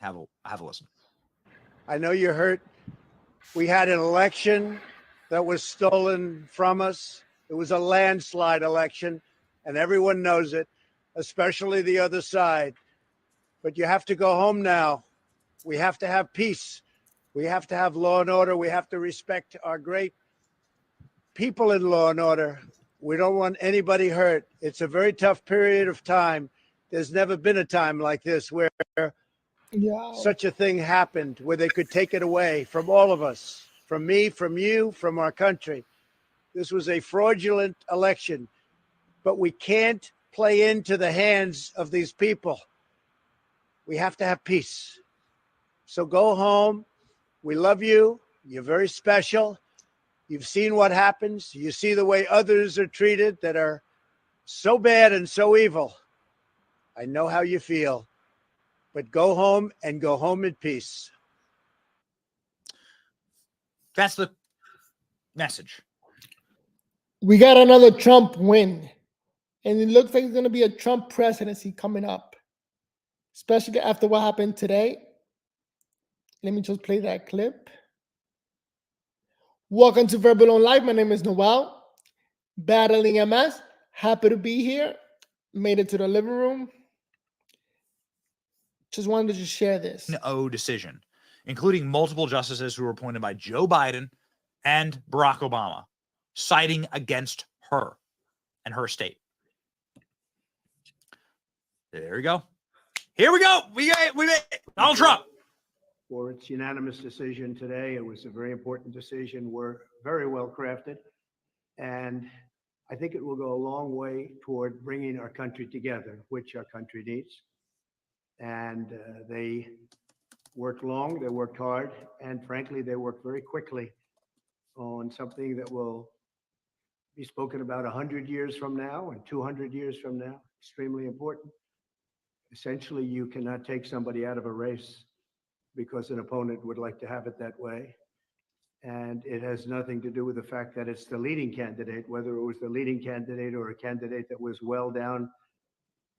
Have a listen. I know you're hurt. We had an election that was stolen from us. It was a landslide election, and everyone knows it, especially the other side. But you have to go home now. We have to have peace. We have to have law and order. We have to respect our great people in law and order. We don't want anybody hurt. It's a very tough period of time. There's never been a time like this where such a thing happened, where they could take it away from all of us, from me, from you, from our country. This was a fraudulent election, but we can't play into the hands of these people. We have to have peace. So go home. We love you. You're very special. You've seen what happens. You see the way others are treated that are so bad and so evil. I know how you feel, but go home and go home in peace. That's the message. We got another Trump win, and it looks like it's going to be a Trump presidency coming up, especially after what happened today. Let me just play that clip. Welcome to Verbal on Live. My name is Noel, battling MS. Happy to be here. Made it to the living room. Just wanted to just share this. No decision, including multiple justices who were appointed by Joe Biden and Barack Obama, siding against her and her state. There we go. Here we go. We made Donald Trump. For its unanimous decision today. It was a very important decision. We're very well crafted. And I think it will go a long way toward bringing our country together, which our country needs. And they worked long, they worked hard, and frankly, they worked very quickly on something that will be spoken about 100 years from now and 200 years from now. Extremely important. Essentially, you cannot take somebody out of a race because an opponent would like to have it that way. And it has nothing to do with the fact that it's the leading candidate, whether it was the leading candidate or a candidate that was well down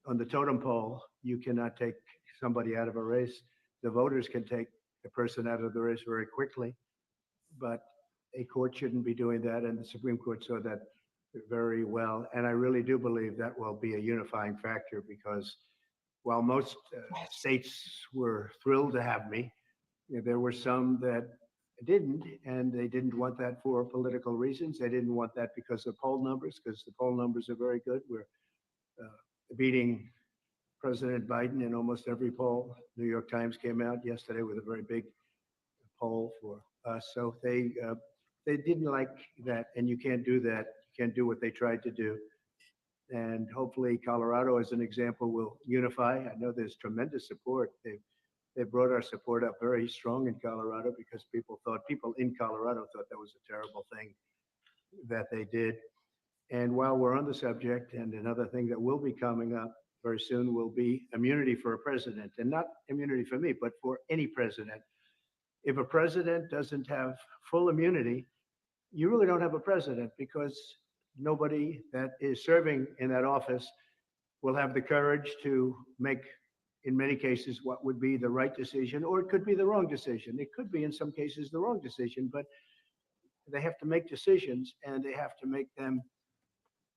on the totem pole. You cannot take somebody out of a race. The voters can take the person out of the race very quickly, but a court shouldn't be doing that. And the Supreme Court saw that very well. And I really do believe that will be a unifying factor, because while most states were thrilled to have me, there were some that didn't, and they didn't want that for political reasons. They didn't want that because of poll numbers, because the poll numbers are very good. We're beating President Biden in almost every poll. New York Times came out yesterday with a very big poll for us. So they didn't like that, and you can't do that. You can't do what they tried to do. And hopefully Colorado, as an example, will unify. I know there's tremendous support. They brought our support up very strong in Colorado, because people in Colorado thought that was a terrible thing that they did. And while we're on the subject, and another thing that will be coming up very soon will be immunity for a president, and not immunity for me, but for any president. If a president doesn't have full immunity, you really don't have a president, because nobody that is serving in that office will have the courage to make, in many cases, what would be the right decision, or it could be the wrong decision. It could be, in some cases, the wrong decision, but they have to make decisions, and they have to make them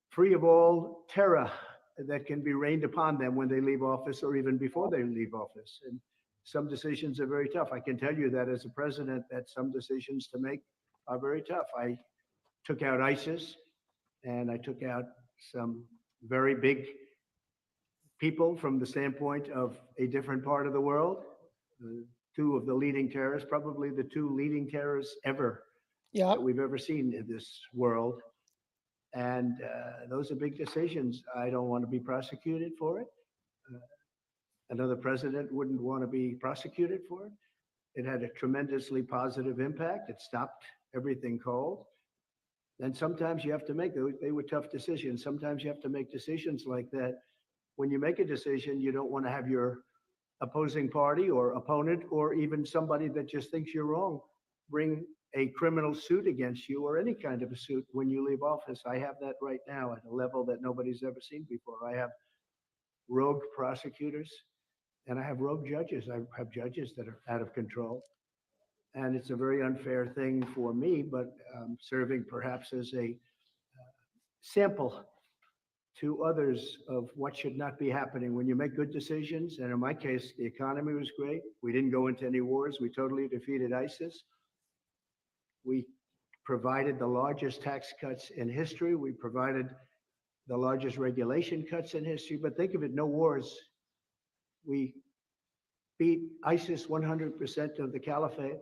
free of all terror that can be rained upon them when they leave office, or even before they leave office. And some decisions are very tough. I can tell you that as a president, that some decisions to make are very tough. I took out ISIS, and I took out some very big people from the standpoint of a different part of the world. Two of the leading terrorists, probably the two leading terrorists ever that we've ever seen in this world. And those are big decisions. I don't want to be prosecuted for it. Another president wouldn't want to be prosecuted for it. It had a tremendously positive impact. It stopped everything cold. And sometimes you have to make, they were tough decisions. Sometimes you have to make decisions like that. When you make a decision, you don't want to have your opposing party or opponent, or even somebody that just thinks you're wrong, bring a criminal suit against you, or any kind of a suit when you leave office. I have that right now at a level that nobody's ever seen before. I have rogue prosecutors And I have rogue judges. I have judges that are out of control. And it's a very unfair thing for me, but serving perhaps as a sample to others of what should not be happening when you make good decisions. And in my case, the economy was great. We didn't go into any wars. We totally defeated ISIS. We provided the largest tax cuts in history. We provided the largest regulation cuts in history. But think of it, no wars. We beat ISIS 100% of the caliphate.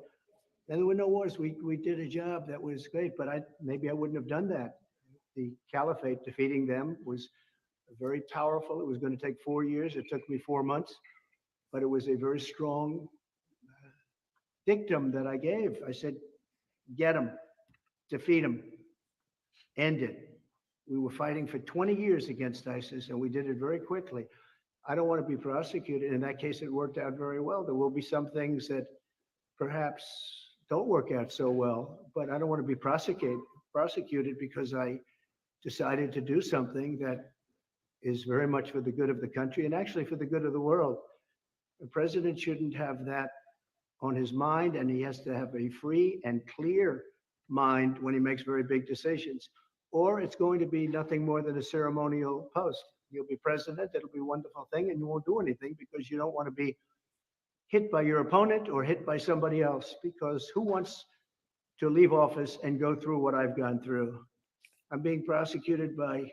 And there were no wars. We did a job that was great, but maybe I wouldn't have done that. The caliphate, defeating them, was very powerful. It was going to take 4 years. It took me 4 months, but it was a very strong dictum that I gave. I said, get them, defeat them, end it. We were fighting for 20 years against ISIS, and we did it very quickly. I don't want to be prosecuted. In that case, it worked out very well. There will be some things that perhaps don't work out so well, but I don't want to be prosecuted because I decided to do something that is very much for the good of the country and actually for the good of the world. The president shouldn't have that on his mind, and he has to have a free and clear mind when he makes very big decisions, or it's going to be nothing more than a ceremonial post. You'll be president, it'll be a wonderful thing, and you won't do anything because you don't want to be hit by your opponent or hit by somebody else, because who wants to leave office and go through what I've gone through? I'm being prosecuted by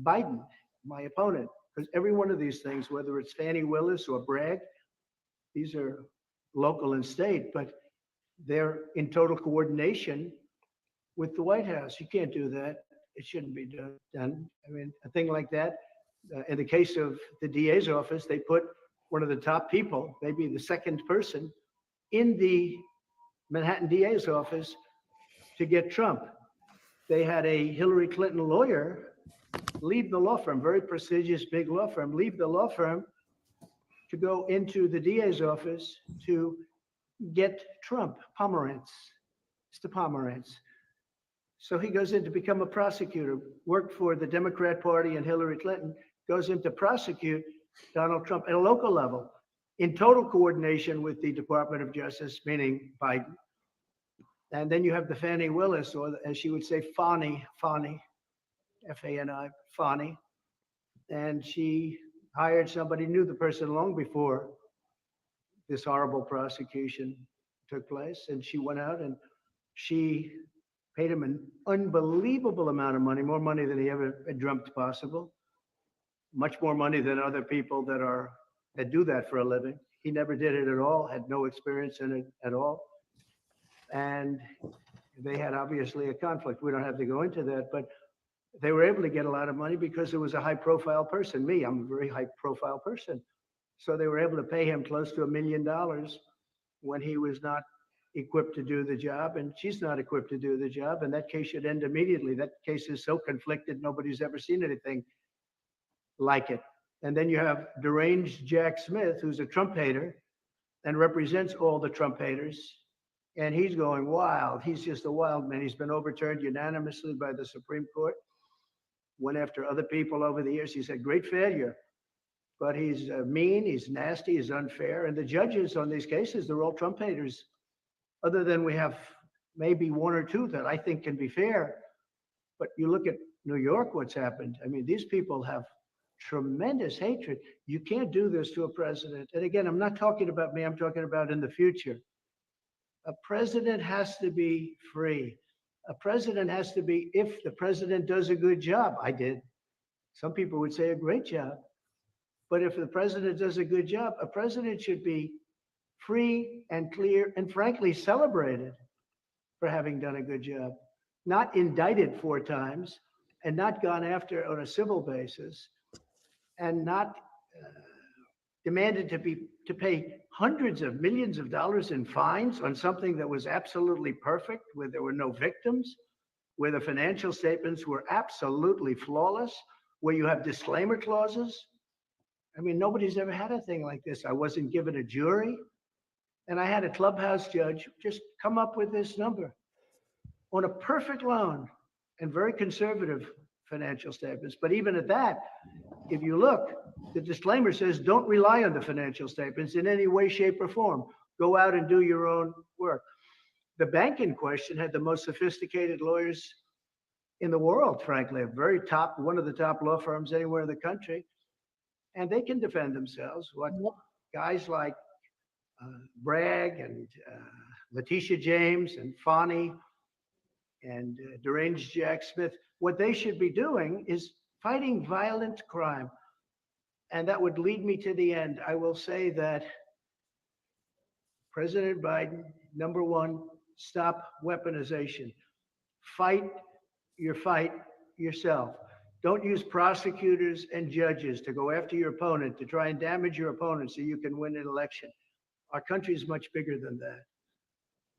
Biden, my opponent, because every one of these things, whether it's Fannie Willis or Bragg, these are local and state, but they're in total coordination with the White House. You can't do that. It shouldn't be done. I mean, a thing like that, in the case of the DA's office, they put one of the top people, maybe the second person, in the Manhattan DA's office to get Trump. They had a Hillary Clinton lawyer leave the law firm, very prestigious big law firm, leave the law firm to go into the DA's office to get Trump, Pomerantz, Mr. Pomerantz. So he goes in to become a prosecutor, worked for the Democrat Party and Hillary Clinton, goes in to prosecute Donald Trump at a local level in total coordination with the Department of Justice, meaning Biden. And then you have the Fannie Willis, or as she would say, Fani, F-A-N-I, Fani. And she hired somebody, knew the person long before this horrible prosecution took place. And she went out and she paid him an unbelievable amount of money, more money than he ever had dreamt possible, much more money than other people that do that for a living. He never did it at all, had no experience in it at all. And they had obviously a conflict. We don't have to go into that, but they were able to get a lot of money because it was a high profile person. Me, I'm a very high profile person. So they were able to pay him close to $1 million when he was not equipped to do the job, and she's not equipped to do the job, and that case should end immediately. That case is so conflicted, nobody's ever seen anything like it. And then you have deranged Jack Smith, who's a Trump hater and represents all the Trump haters. And he's going wild. He's just a wild man. He's been overturned unanimously by the Supreme Court. Went after other people over the years. He's had great failure, but he's mean, he's nasty, he's unfair. And the judges on these cases, they're all Trump haters. Other than we have maybe one or two that I think can be fair. But you look at New York, what's happened. I mean, these people have tremendous hatred. You can't do this to a president. And again, I'm not talking about me, I'm talking about in the future. A president has to be free. A president has to be, if the president does a good job, I did. Some people would say a great job. But if the president does a good job, a president should be free and clear and frankly celebrated for having done a good job. Not indicted 4 times and not gone after on a civil basis and not demanded to pay hundreds of millions of dollars in fines on something that was absolutely perfect, where there were no victims, where the financial statements were absolutely flawless, where you have disclaimer clauses. I mean, nobody's ever had a thing like this. I wasn't given a jury, and I had a clubhouse judge just come up with this number on a perfect loan and very conservative financial statements. But even at that, if you look, The disclaimer says, don't rely on the financial statements in any way, shape, or form. Go out and do your own work. The bank in question had the most sophisticated lawyers in the world, frankly, one of the top law firms anywhere in the country, and they can defend themselves. What guys like Bragg and Letitia James and Fani and deranged Jack Smith, what they should be doing is fighting violent crime. And that would lead me to the end. I will say that President Biden, number one, stop weaponization. Fight your fight yourself. Don't use prosecutors and judges to go after your opponent, to try and damage your opponent so you can win an election. Our country is much bigger than that.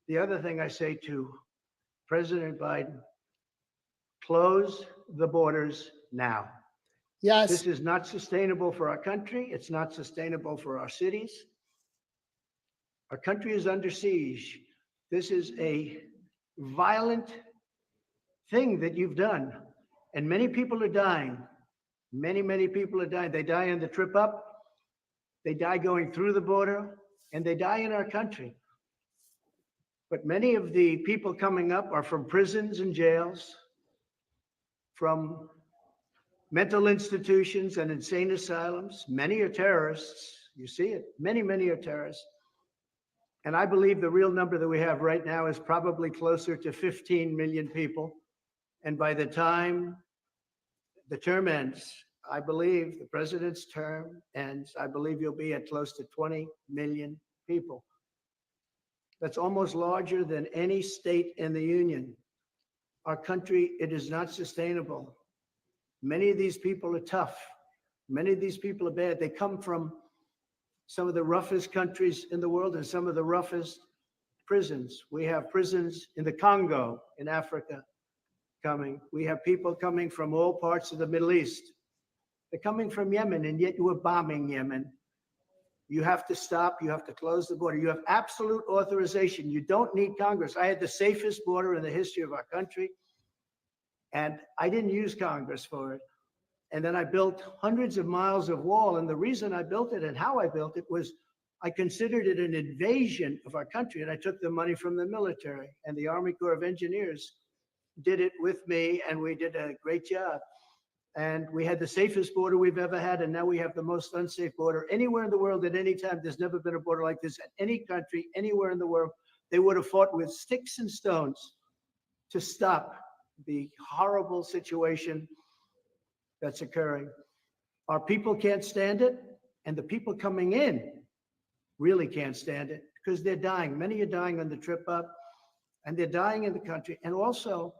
The other thing I say to President Biden, close the borders now. Yes. This is not sustainable for our country. It's not sustainable for our cities. Our country is under siege. This is a violent thing that you've done. And many people are dying. Many, many people are dying. They die on the trip up. They die going through the border. And they die in our country. But many of the people coming up are from prisons and jails, from mental institutions and insane asylums. Many are terrorists. You see it. Many, many are terrorists. And I believe the real number that we have right now is probably closer to 15 million people. And by the time the term ends, I believe the president's term ends, I believe you'll be at close to 20 million people. That's almost larger than any state in the union. Our country, it is not sustainable. Many of these people are tough. Many of these people are bad. They come from some of the roughest countries in the world and some of the roughest prisons. We have prisons in the Congo, in Africa, coming. We have people coming from all parts of the Middle East. They're coming from Yemen, and yet you are bombing Yemen. You have to stop. You have to close the border. You have absolute authorization. You don't need Congress. I had the safest border in the history of our country, and I didn't use Congress for it. And then I built hundreds of miles of wall. And the reason I built it and how I built it was I considered it an invasion of our country. And I took the money from the military, and the Army Corps of Engineers did it with me, and we did a great job. And we had the safest border we've ever had, and now we have the most unsafe border anywhere in the world at any time. There's never been a border like this at any country, anywhere in the world. They would have fought with sticks and stones to stop the horrible situation that's occurring. Our people can't stand it, and the people coming in really can't stand it because they're dying. Many are dying on the trip up, and they're dying in the country. And also,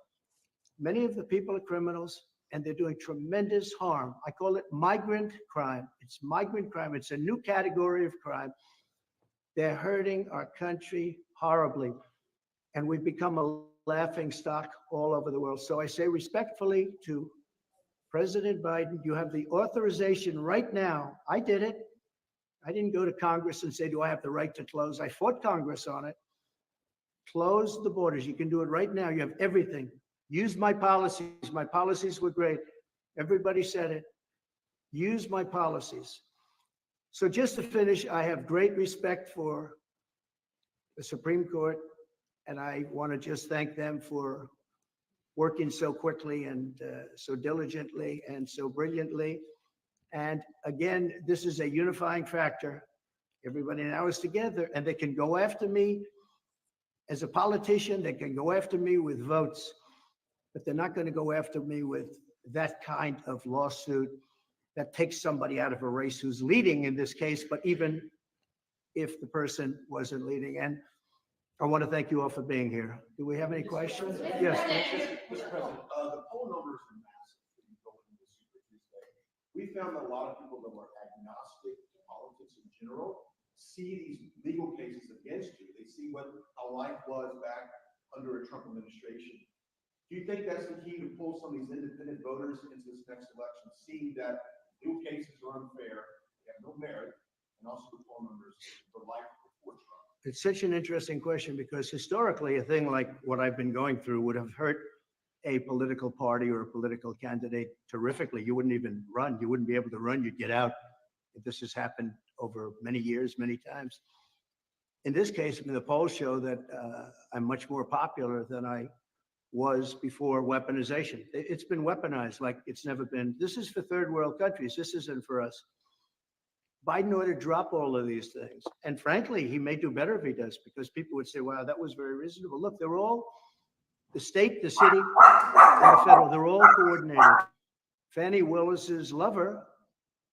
many of the people are criminals, and they're doing tremendous harm. I call it migrant crime. It's migrant crime. It's a new category of crime. They're hurting our country horribly, and we've become a laughing stock all over the world. So I say respectfully to President Biden, you have the authorization right now. I did it. I didn't go to Congress and say, do I have the right to close? I fought Congress on it. Close the borders. You can do it right now. You have everything. Use my policies. My policies were great. Everybody said it. Use my policies. So just to finish, I have great respect for the Supreme Court, and I want to just thank them for working so quickly and so diligently and so brilliantly. And again, this is a unifying factor. Everybody now is together, and they can go after me as a politician. They can go after me with votes, but they're not going to go after me with that kind of lawsuit that takes somebody out of a race who's leading in this case, but even if the person wasn't leading. And I want to thank you all for being here. Do we have any questions? Yes. Mr. President, the poll numbers are massive when you go into the Super Tuesday. We found that a lot of people that were agnostic to politics in general see these legal cases against you. They see how life was back under a Trump administration. Do you think that's the key to pull some of these independent voters into this next election, seeing that legal cases are unfair, they have no merit, and also the poll numbers for life before Trump? It's such an interesting question because historically, a thing like what I've been going through would have hurt a political party or a political candidate terrifically. You wouldn't even run. You wouldn't be able to run. You'd get out This has happened over many years, many times. In this case, I mean, the polls show that I'm much more popular than I was before weaponization. It's been weaponized like it's never been. This is for third world countries. This isn't for us. Biden ought to drop all of these things. And frankly, he may do better if he does, because people would say, wow, that was very reasonable. Look, they're all, the state, the city, and the federal, they're all coordinated. Fannie Willis's lover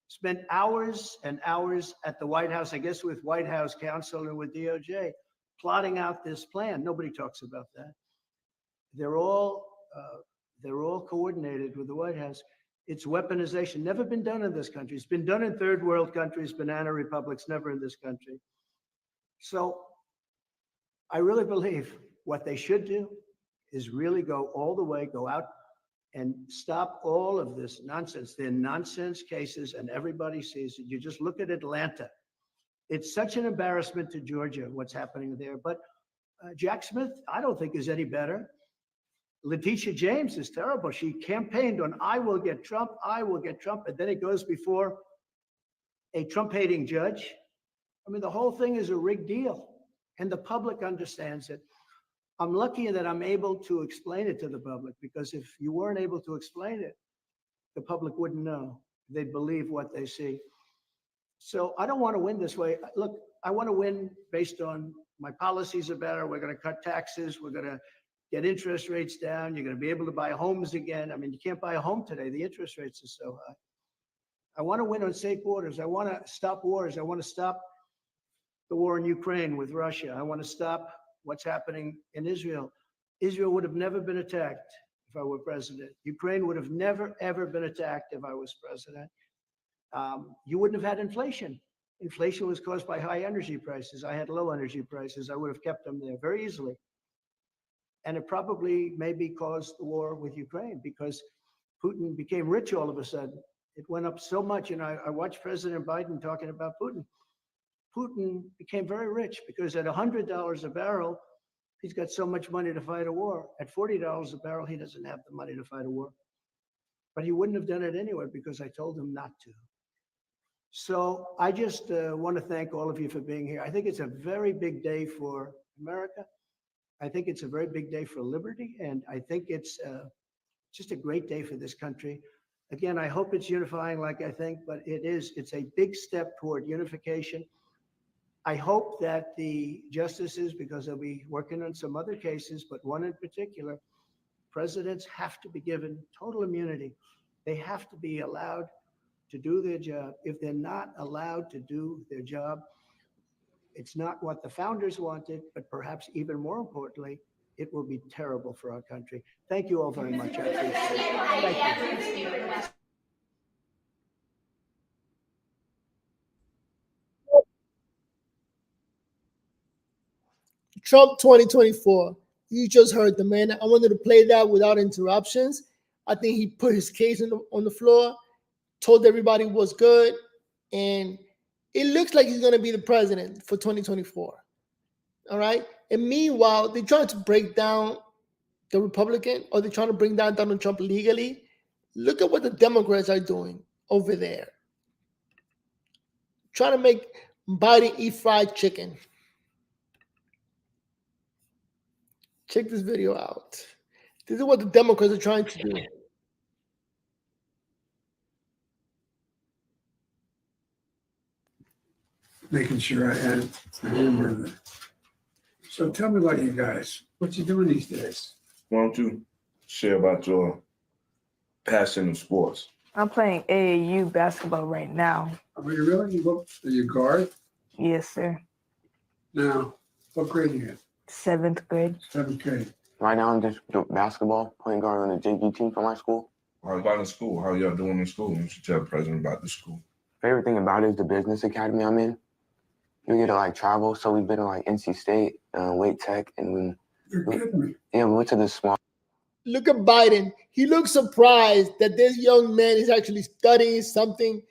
spent hours and hours at the White House, I guess with White House counsel and with DOJ, plotting out this plan. Nobody talks about that. They're all coordinated with the White House. It's weaponization. Never been done in this country. It's been done in third world countries, banana republics, never in this country. So I really believe what they should do is really go all the way, go out and stop all of this nonsense. They're nonsense cases and everybody sees it. You just look at Atlanta. It's such an embarrassment to Georgia, what's happening there. But Jack Smith, I don't think is any better. Letitia James is terrible. She campaigned on, I will get Trump, I will get Trump. And then it goes before a Trump-hating judge. I mean, the whole thing is a rigged deal. And the public understands it. I'm lucky that I'm able to explain it to the public, because if you weren't able to explain it, the public wouldn't know. They'd believe what they see. So I don't want to win this way. Look, I want to win based on my policies are better. We're going to cut taxes. We're going to get interest rates down. You're going to be able to buy homes again. I mean, you can't buy a home today. The interest rates are so high. I want to win on safe borders. I want to stop wars. I want to stop the war in Ukraine with Russia. I want to stop what's happening in Israel. Israel would have never been attacked if I were president. Ukraine would have never, ever been attacked if I was president. You wouldn't have had inflation. Inflation was caused by high energy prices. I had low energy prices. I would have kept them there very easily. And it probably maybe caused the war with Ukraine, because Putin became rich all of a sudden. It went up so much. And I watched President Biden talking about Putin. Putin became very rich because at $100 a barrel, he's got so much money to fight a war. At $40 a barrel, he doesn't have the money to fight a war. But he wouldn't have done it anyway because I told him not to. So I just want to thank all of you for being here. I think it's a very big day for America. I think it's a very big day for liberty. And I think it's just a great day for this country. Again, I hope it's unifying like I think, but it is. It's a big step toward unification. I hope that the justices, because they'll be working on some other cases, but one in particular, presidents have to be given total immunity. They have to be allowed to do their job. If they're not allowed to do their job, it's not what the founders wanted, but perhaps even more importantly, it will be terrible for our country. Thank you all very much. I appreciate it. Thank you. Trump 2024. You just heard the man. I wanted to play that without interruptions. I think he put his case on the floor, told everybody what's good, and it looks like he's going to be the president for 2024. All right. And meanwhile, they're trying to break down the Republican, or they're trying to bring down Donald Trump legally. Look at what the Democrats are doing over there. Trying to make Biden eat fried chicken. Check this video out. This is what the Democrats are trying to do. Making sure I remember that. So tell me about you guys. What you doing these days? Why don't you share about your passion in sports? I'm playing AAU basketball right now. Are you really? Are you guard? Yes, sir. Now, what grade are you in? 7th grade. 7th grade. Right now, I'm just doing basketball, playing guard on the JV team for my school. How about in school? How y'all doing in school? You should tell the president about the school. Favorite thing about it is the business academy I'm in. We get to like travel, so we've been to like NC State, Wake Tech, and You're kidding me. we went to this small. Look at Biden. He looks surprised that this young man is actually studying something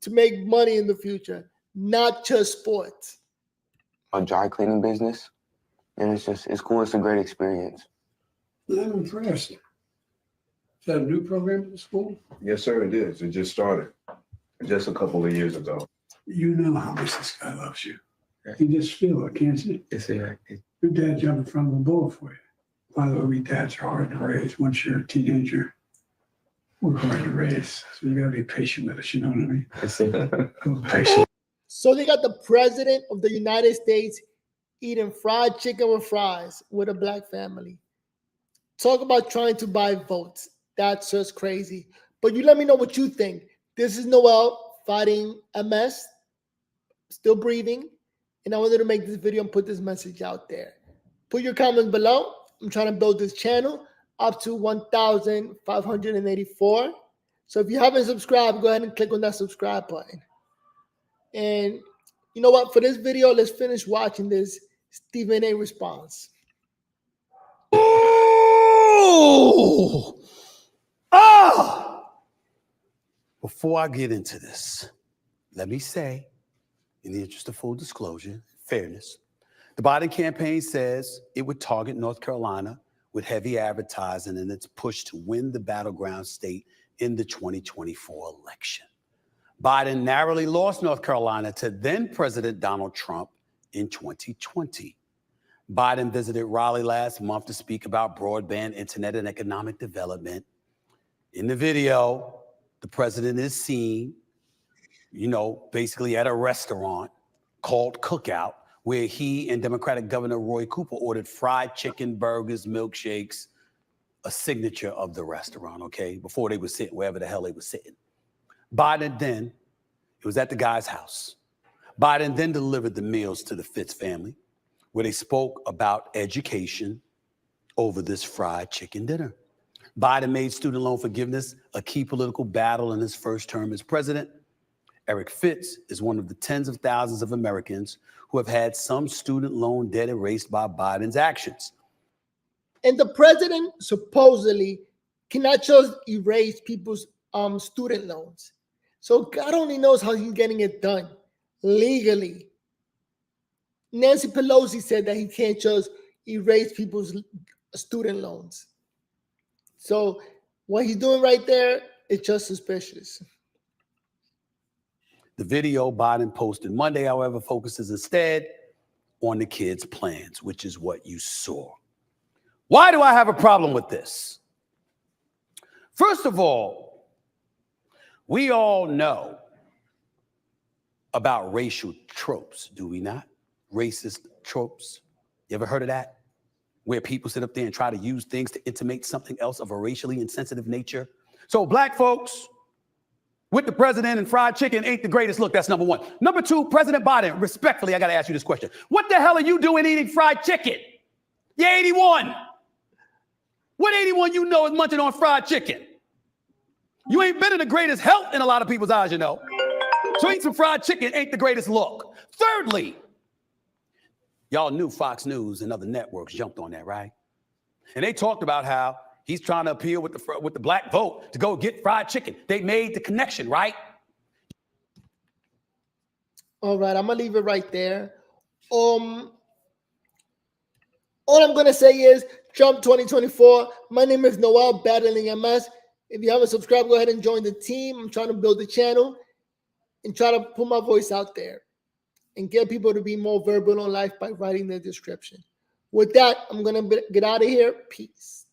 to make money in the future, not just sports. A dry cleaning business, and it's cool. It's a great experience. I'm impressed. Is that a new program at the school? Yes, sir, it is. It just started just a couple of years ago. You know how much this guy loves you. You just feel it, can't you? It's like, Your dad jumped in front of a bull for you. By the way, we dads are hard to raise. Once you're a teenager, we're hard to raise. So you gotta be patient with us, you know what I mean? it's a, A little patient. So they got the president of the United States eating fried chicken with fries with a black family. Talk about trying to buy votes. That's just crazy. But you let me know what you think. This is Noel fighting MS, still breathing. And I wanted to make this video and put this message out there. Put your comments below. I'm trying to build this channel up to 1,584. So if you haven't subscribed, go ahead and click on that subscribe button. And you know what? For this video, let's finish watching this Stephen A response. Oh! Ah! Before I get into this, let me say, in the interest of full disclosure, fairness, the Biden campaign says it would target North Carolina with heavy advertising in its push to win the battleground state in the 2024 election. Biden narrowly lost North Carolina to then President Donald Trump in 2020. Biden visited Raleigh last month to speak about broadband internet and economic development. In the video, the president is seen, basically at a restaurant called Cookout, where he and Democratic Governor Roy Cooper ordered fried chicken, burgers, milkshakes, a signature of the restaurant, okay, before they were sitting, wherever the hell they were sitting. Biden then, it was at the guy's house. Biden then delivered the meals to the Fitz family, where they spoke about education over this fried chicken dinner. Biden made student loan forgiveness a key political battle in his first term as president. Eric Fitz is one of the tens of thousands of Americans who have had some student loan debt erased by Biden's actions. And the president supposedly cannot just erase people's student loans. So God only knows how he's getting it done legally. Nancy Pelosi said that he can't just erase people's student loans. So what he's doing right there is just suspicious. The video Biden posted Monday, however, focuses instead on the kids' plans, which is what you saw. Why do I have a problem with this? First of all, we all know about racial tropes, do we not? Racist tropes. You ever heard of that? Where people sit up there and try to use things to intimate something else of a racially insensitive nature. So black folks with the president and fried chicken ain't the greatest look. That's number one. Number two, President Biden, respectfully, I got to ask you this question. What the hell are you doing eating fried chicken? You're 81. What 81 you know is munching on fried chicken? You ain't been in the greatest health in a lot of people's eyes, you know. So eating some fried chicken ain't the greatest look. Thirdly, y'all knew Fox News and other networks jumped on that, right? And they talked about how he's trying to appeal with the black vote to go get fried chicken. They made the connection, right? All right, I'm gonna leave it right there. All I'm gonna say is Trump 2024. My name is Noel, battling MS. If you haven't subscribed, go ahead and join the team. I'm trying to build the channel and try to put my voice out there and get people to be more verbal on life by writing their description. With that, I'm gonna get out of here. Peace.